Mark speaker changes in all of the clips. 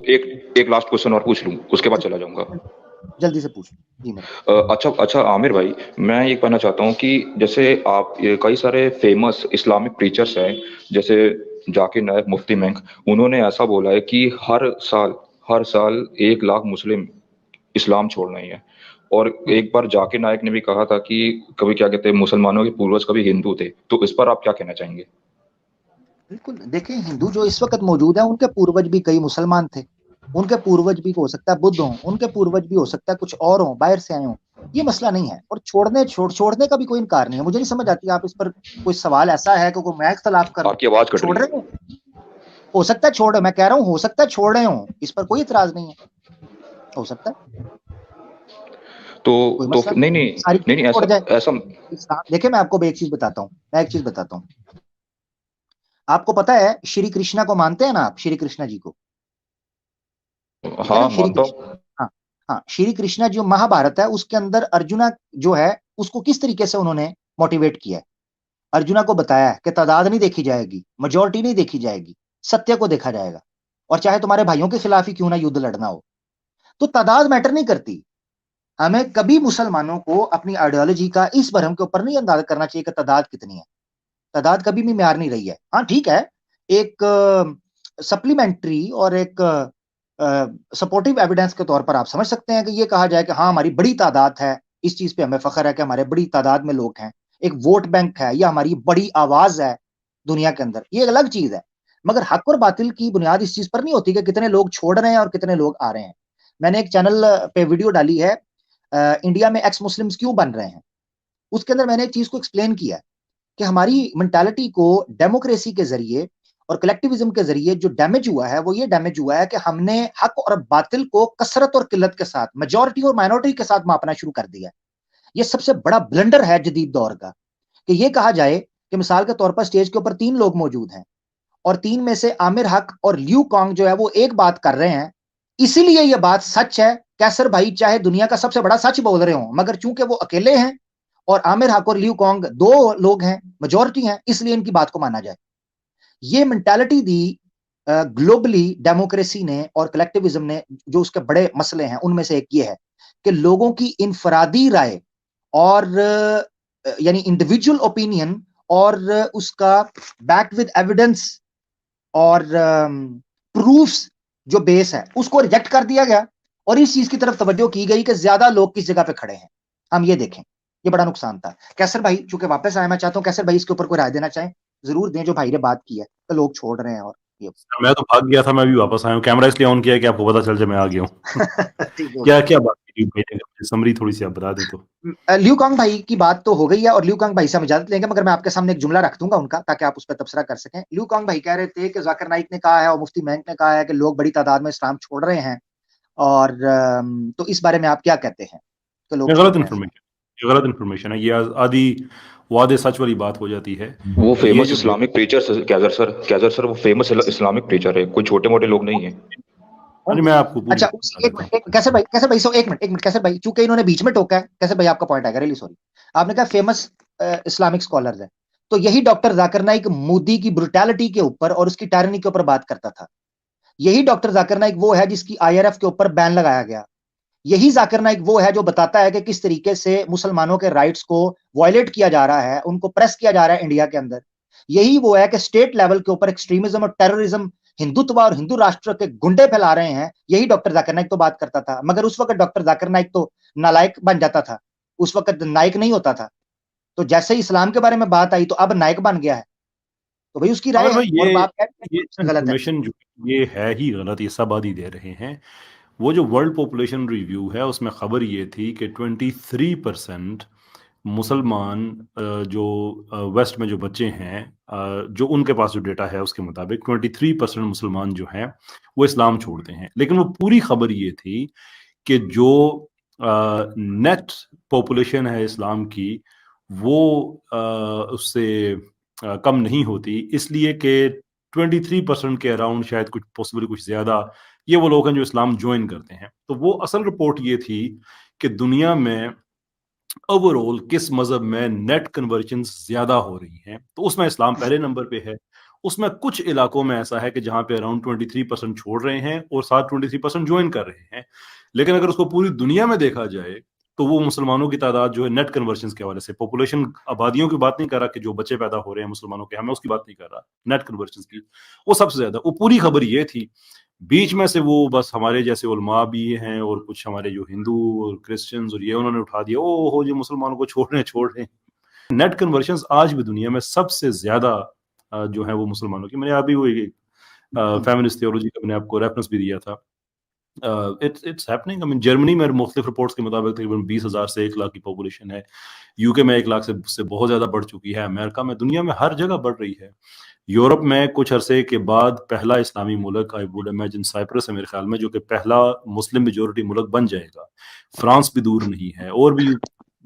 Speaker 1: एक last question और पूछ लूं, उसके बाद चला जाऊंगा।
Speaker 2: जल्दी से पूछ जी। मैं
Speaker 1: अच्छा आमिर भाई, मैं ये कहना चाहता हूँ कि जैसे आप कई सारे फेमस इस्लामिक प्रीचर्स हैं, जैसे जाकिर नायक, मुफ्ती मेंग, उन्होंने ऐसा बोला है कि हर साल 1 लाख मुस्लिम इस्लाम छोड़ रहे हैं। और एक बार जाकिर नायक ने भी कहा था कि कभी क्या कहते हैं, मुसलमानों के पूर्वज कभी हिंदू थे। तो इस पर आप क्या कहना चाहेंगे?
Speaker 2: बिल्कुल, देखिए हिंदू जो इस वक्त मौजूद है उनके पूर्वज भी कई मुसलमान थे, उनके पूर्वज भी हो सकता है बुद्ध हों, उनके पूर्वज भी हो सकता है कुछ और हों, बाहर से आए हों, ये मसला नहीं है। और छोड़ने का भी कोई इनकार नहीं है। मुझे नहीं समझ आती आप इस पर कोई सवाल ऐसा है कि मैं इख्तलाफ कर रहा हूँ।
Speaker 1: आपकी आवाज कट
Speaker 2: छोड़
Speaker 1: रही
Speaker 2: रहे
Speaker 1: है।
Speaker 2: हो, हो सकता है छोड़, मैं कह रहा हूँ हो सकता है छोड़ रहे हो, इस पर कोई इतराज नहीं है, हो सकता है,
Speaker 1: तो
Speaker 2: कोई
Speaker 1: तो
Speaker 2: मसला
Speaker 1: नहीं
Speaker 2: नहीं,
Speaker 1: नहीं
Speaker 2: सारी
Speaker 1: नहीं नहीं,
Speaker 2: छोड़
Speaker 1: ऐसा
Speaker 2: जाए।
Speaker 1: ऐसा।
Speaker 2: देखिए मैं आपको एक चीज बताता हूँ, मैं एक चीज बताता हूँ। आपको पता है श्री कृष्णा को मानते हैं ना आप, श्री कृष्णा जी को, ठीक है ना,
Speaker 1: हाँ,
Speaker 2: श्री
Speaker 1: मानता
Speaker 2: कृष्ण।
Speaker 1: हूँ।
Speaker 2: हाँ, हाँ, श्री कृष्णा जो महाभारत है उसके अंदर अर्जुना जो है उसको किस तरीके से उन्होंने मोटिवेट किया है। अर्जुना को बताया है कि तादाद नहीं देखी जाएगी, मेजोरिटी नहीं देखी जाएगी, सत्य को देखा जाएगा, और चाहे तुम्हारे भाइयों के खिलाफ ही क्यों ना युद्ध लड़ना हो। तो तादाद मैटर नहीं करती। हमें कभी मुसलमानों को अपनी आइडियोलॉजी का इस भरम के ऊपर नहीं अंदाजा करना चाहिए कि तादाद कितनी है। तादाद कभी भी म्यार नहीं रही है। हाँ ठीक है, एक सप्लीमेंट्री और एक सपोर्टिव एविडेंस के तौर पर आप समझ सकते हैं कि ये कहा जाए कि हाँ हमारी बड़ी तादाद है, इस चीज पे हमें फख्र है कि हमारे बड़ी तादाद में लोग हैं, एक वोट बैंक है, या हमारी बड़ी आवाज है दुनिया के अंदर, ये एक अलग चीज है। मगर हक और बातिल की बुनियाद इस चीज पर नहीं होती कि कितने लोग छोड़ रहे हैं और कितने लोग आ रहे हैं। मैंने एक चैनल पे वीडियो डाली है, इंडिया में एक्स मुस्लिम्स क्यों बन रहे हैं। उसके अंदर मैंने एक चीज को एक्सप्लेन किया कि हमारी मेंटालिटी को डेमोक्रेसी के जरिए और कलेक्टिविज्म के जरिए जो डैमेज हुआ है वो ये डैमेज हुआ है कि हमने हक और बातिल को कसरत और किल्लत के साथ, मेजॉरिटी और माइनॉरिटी के साथ मापना शुरू कर दिया। ये सबसे बड़ा ब्लंडर है जदीद दौर का, कि ये कहा जाए कि मिसाल के तौर पर स्टेज के ऊपर 3 लोग मौजूद हैं और 3 में से आमिर हक और ल्यू कॉन्ग जो है वो एक बात कर रहे हैं, इसीलिए ये बात सच है। कैसर भाई चाहे दुनिया का सबसे बड़ा सच बोल रहे हो, मगर चूंकि वो अकेले हैं और आमिर हक और ल्यू कॉन्ग 2 लोग हैं, मेजोरिटी हैं, इसलिए इनकी बात को माना जाए। ये मेंटालिटी दी ग्लोबली डेमोक्रेसी ने और कलेक्टिविज्म ने। जो उसके बड़े मसले हैं उनमें से एक ये है कि लोगों की इनफरादी राय और यानी इंडिविजुअल ओपिनियन और उसका बैक विद एविडेंस और प्रूफ्स जो बेस है उसको रिजेक्ट कर दिया गया, और इस चीज की तरफ तवज्जो की गई कि ज्यादा लोग किस जगह पे खड़े हैं, हम ये देखें। ये बड़ा नुकसान था। कैसर भाई चूंकि वापस आए, मैं चाहता हूँ कैसर भाई इसके ऊपर कोई राय देना चाहें, जरूर दें। जो भाई ने बात की है तो लोग छोड़ रहे हैं और ये
Speaker 3: मैं तो भाग गया था, मैं भी वापस आया हूँ। कैमरा इसलिए ऑन किया है कि आपको पता चल जाए मैं आ गया हूँ।
Speaker 2: ठीक हो
Speaker 3: क्या
Speaker 2: गया।
Speaker 3: क्या बात की भाई ने, समरी थोड़ी सी आप बता दें तो।
Speaker 2: ल्यू कांग भाई की बात तो हो गई है और ल्यू कांग भाई से हम इजाजत लेंगे, मगर मैं आपके सामने एक जुमला रख दूंगा उनका ताकि आप उस पर तबसरा कर सकें। ल्यू कांग भाई कह रहे थे कि जाकिर नाइक ने कहा है और मुफ्ती मेंग ने कहा है कि लोग बड़ी तादाद में इस्लाम छोड़ रहे हैं, और तो इस बारे में आप क्या कहते हैं कि लोग
Speaker 3: ये
Speaker 2: छोड़
Speaker 3: गलत
Speaker 2: रहे हैं।
Speaker 3: इन्फॉर्मेशन, ये गलत इन्फॉर्मेशन है। ये आदि वादे सच वाली बात हो जाती है।
Speaker 1: वो
Speaker 3: ये
Speaker 1: फेमस
Speaker 3: जो
Speaker 1: इस्लामिक प्रीचर कैजर सर वो फेमस इस्लामिक प्रीचर है, कोई छोटे मोटे लोग नहीं है।
Speaker 3: अरे मैं आपको पूरी
Speaker 2: अच्छा
Speaker 3: बात बता
Speaker 2: एक
Speaker 3: देता हूँ।
Speaker 2: मिनट, कैसे भाई सो एक मिनट कैसे भाई, चूंकि इन्होंने बीच में टोका है, कैसे भाई आपका पॉइंट आएगा, रियली सॉरी। आपने कहा फेमस इस्लामिक स्कॉलर्स है, तो यही डॉक्टर जाकिर नाइक मोदी की ब्रुटैलिटी के ऊपर और उसकी टायरनी के ऊपर बात करता था। यही डॉक्टर जाकिर नाइक वो है जिसकी आईआरएफ के ऊपर बैन लगाया गया। यही जाकिर नाइक वो है जो बताता है कि किस तरीके से मुसलमानों के राइट्स को वायलेट किया जा रहा है, उनको प्रेस किया जा रहा है इंडिया के अंदर। यही वो है कि स्टेट लेवल के ऊपर एक्सट्रीमिज्म और टेररिज्म, हिंदुत्व और हिंदू राष्ट्र के गुंडे फैला रहे हैं। यही डॉक्टर जाकिर नाइक तो बात करता था, मगर उस वक्त डॉक्टर जाकिर नाइक तो नालायक बन जाता था, उस वक्त नाइक नहीं होता था। तो जैसे ही इस्लाम के बारे में बात आई तो अब नाइक बन गया है, तो भाई उसकी राय
Speaker 3: अमर
Speaker 2: है
Speaker 3: भाई,
Speaker 2: और बात
Speaker 3: ये
Speaker 2: गलत है।
Speaker 3: इंफॉर्मेशन जो ये है ही गलत, ये सब आदि दे रहे हैं। वो जो वर्ल्ड पॉपुलेशन रिव्यू है उसमें खबर ये थी कि 23% मुसलमान जो वेस्ट में जो बच्चे हैं, जो उनके पास जो डेटा है उसके मुताबिक 23% मुसलमान जो हैं वो इस्लाम छोड़ते हैं। लेकिन वो पूरी खबर ये थी कि जो नेट पॉपुलेशन है इस्लाम की वो उससे कम नहीं होती, इसलिए कि 23% के अराउंड, शायद कुछ पॉसिबल कुछ ज़्यादा, ये वो लोग हैं जो इस्लाम ज्वाइन करते हैं। तो वो असल रिपोर्ट ये थी कि दुनिया में ओवरऑल किस मजहब में नेट कन्वर्जन ज्यादा हो रही हैं, तो उसमें इस्लाम पहले नंबर पे है। उसमें कुछ इलाकों में ऐसा है कि जहां पे अराउंड 23% छोड़ रहे हैं और साथ 23% ज्वाइन कर रहे हैं। लेकिन अगर उसको पूरी दुनिया में देखा जाए तो वो मुसलमानों की तादाद जो है नेट कन्वर्जन के हवाले से, पॉपुलेशन आबादियों की बात नहीं कर रहा कि जो बच्चे पैदा हो रहे हैं मुसलमानों के, हमें उसकी बात नहीं कर रहा, नेट कन्वर्जन की वो सबसे ज्यादा। वो पूरी खबर ये थी, बीच में से वो बस हमारे जैसे उलमा भी हैं और कुछ हमारे जो हिंदू और क्रिश्चियंस और ये उन्होंने उठा दिया, ओ हो जो मुसलमानों को छोड़ रहे हैं। नेट कन्वर्जन आज भी दुनिया में सबसे ज्यादा जो है वो मुसलमानों की। मैंने अभी वो फेमिनिस्ट थियोलॉजी का मैंने आपको रेफरेंस भी दिया था। It's happening. I mean Germany में मुख्तलिफ रिपोर्ट्स के मुताबिक तकरीबन 20,000 से 1 लाख की पॉपुलेशन है। यूके में 1 लाख से बहुत ज्यादा बढ़ चुकी है। अमेरिका में, दुनिया में हर जगह बढ़ रही है। यूरोप में कुछ अरसे के बाद पहला इस्लामी मुल्क, आई वुड इमेजिन साइप्रस है मेरे ख्याल में, जो कि पहला मुस्लिम मेजोरिटी मुल्क बन जाएगा। फ्रांस भी दूर नहीं है, और भी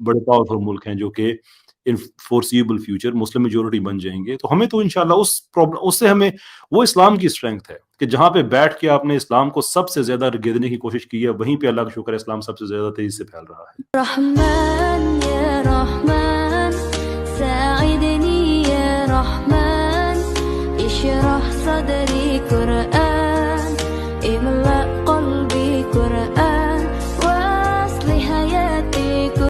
Speaker 3: बड़े पावरफुल मुल्क हैं जो कि इन फोर्सिएबल फ्यूचर मुस्लिम मेजोरिटी बन जाएंगे। तो हमें तो इंशाल्लाह उस प्रॉब्लम, उससे हमें, वो इस्लाम की स्ट्रेंथ है कि जहां पे बैठ के आपने इस्लाम को सबसे ज्यादा गिरने की कोशिश की है, वहीं पे अल्लाह का शुक्र है इस्लाम सबसे ज्यादा तेजी से फैल रहा है।